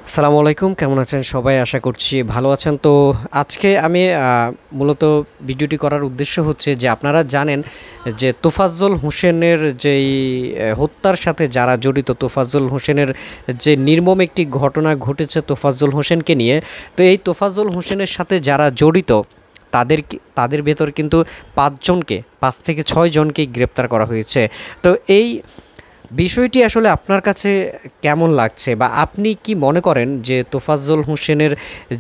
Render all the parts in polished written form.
আসসালামু আলাইকুম, কেমন আছেন সবাই? আশা করছি ভালো আছেন। তো আজকে আমি মূলত ভিডিওটি করার উদ্দেশ্য হচ্ছে যে আপনারা জানেন যে তোফাজ্জল হোসেনের যেই হত্যার সাথে যারা জড়িত, তোফাজ্জল হোসেনের যে নির্মম একটি ঘটনা ঘটেছে তোফাজ্জল হোসেনকে নিয়ে। তো এই তোফাজ্জল হোসেনের সাথে যারা জড়িত তাদের ভেতর কিন্তু 5 থেকে 6 জনকেই গ্রেপ্তার করা হয়েছে। তো এই বিষয়টি আসলে আপনার কাছে কেমন লাগছে, বা আপনি কি মনে করেন যে তোফাজ্জল হোসেনের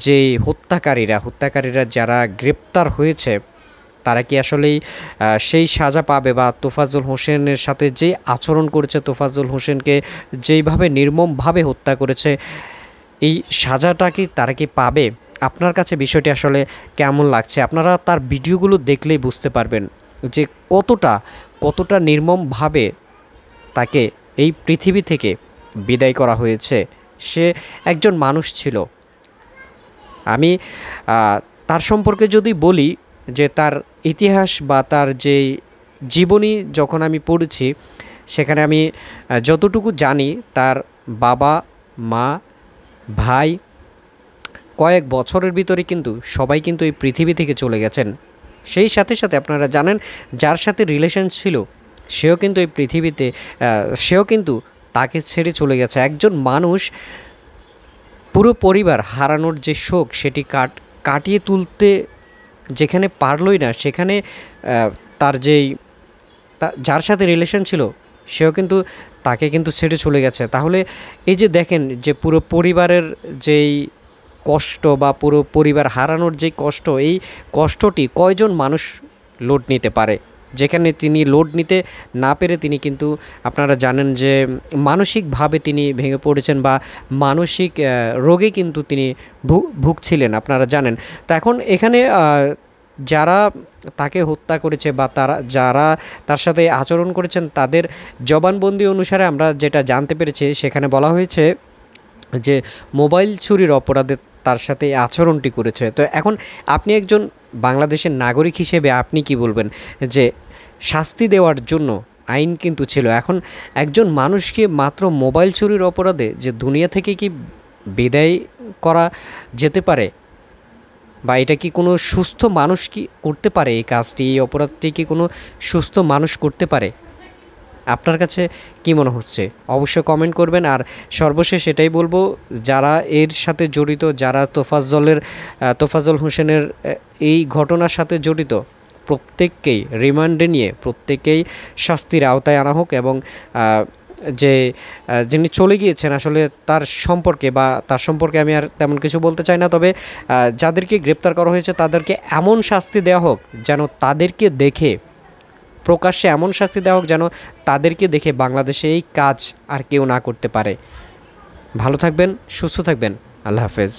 যে হত্যাকারীরা যারা গ্রেপ্তার হয়েছে তারা কি আসলেই সেই সাজা পাবে, বা তোফাজ্জল হোসেনের সাথে যে আচরণ করেছে, তোফাজ্জল হোসেনকে যেইভাবে নির্মমভাবে হত্যা করেছে, এই সাজাটা কি তারা কি পাবে? আপনার কাছে বিষয়টি আসলে কেমন লাগছে? আপনারা তার ভিডিওগুলো দেখলেই বুঝতে পারবেন যে কতটা নির্মমভাবে তাকে এই পৃথিবী থেকে বিদায় করা হয়েছে। সে একজন মানুষ ছিল। আমি তার সম্পর্কে যদি বলি যে তার ইতিহাস বা তার যে জীবনী যখন আমি পড়েছি, সেখানে আমি যতটুকু জানি, তার বাবা, মা, ভাই কয়েক বছরের ভিতরে কিন্তু সবাই কিন্তু এই পৃথিবী থেকে চলে গেছেন। সেই সাথে সাথে আপনারা জানেন, যার সাথে রিলেশন ছিল সেও কিন্তু এই পৃথিবীতে সেও কিন্তু তাকে ছেড়ে চলে গেছে। একজন মানুষ পুরো পরিবার হারানোর যে শোক, সেটি কাটিয়ে তুলতে যেখানে পারলই না, সেখানে তার যার সাথে রিলেশন ছিল সেও কিন্তু তাকে কিন্তু ছেড়ে চলে গেছে। তাহলে এই যে দেখেন যে পুরো পরিবারের যেই কষ্ট বা পুরো পরিবার হারানোর যে কষ্ট, এই কষ্টটি কয়জন মানুষ লোড নিতে পারে? যেখানে তিনি লোড নিতে না পেরে তিনি কিন্তু আপনারা জানেন যে মানসিকভাবে তিনি ভেঙে পড়েছেন, বা মানসিক রোগে কিন্তু তিনি ভুগছিলেন, আপনারা জানেন। তো এখন এখানে যারা তাকে হত্যা করেছে বা যারা তার সাথে আচরণ করেছেন, তাদের জবানবন্দি অনুসারে আমরা যেটা জানতে পেরেছি, সেখানে বলা হয়েছে যে মোবাইল চুরির অপরাধে তার সাথে আচরণটি করেছে। তো এখন আপনি একজন বাংলাদেশের নাগরিক হিসেবে আপনি কি বলবেন যে শাস্তি দেওয়ার জন্য আইন কিন্তু ছিল, এখন একজন মানুষকে মাত্র মোবাইল চুরির অপরাধে যে দুনিয়া থেকে কি বিদায় করা যেতে পারে? বা এটা কি কোনো সুস্থ মানুষ কি করতে পারে? এই কাজটি, এই অপরাধটি কি কোনো সুস্থ মানুষ করতে পারে? আপনার কাছে কি মনে হচ্ছে অবশ্যই কমেন্ট করবেন। আর সর্বশেষ এটাই বলবো, যারা এর সাথে জড়িত, যারা তোফাজ্জল হোসেনের এই ঘটনার সাথে জড়িত, প্রত্যেককেই রিমান্ডে নিয়ে প্রত্যেককেই শাস্তির আওতায় আনা হোক। এবং যিনি চলে গিয়েছেন আসলে তার সম্পর্কে আমি আর তেমন কিছু বলতে চাই না। তবে যাদেরকে গ্রেপ্তার করা হয়েছে তাদেরকে এমন শাস্তি দেওয়া হোক যেন তাদেরকে দেখে, প্রকাশ্যে এমন শাস্তি দেওয়া হোক যেন তাদেরকে দেখে বাংলাদেশে এই কাজ আর কেউ না করতে পারে। ভালো থাকবেন, সুস্থ থাকবেন। আল্লাহ হাফেজ।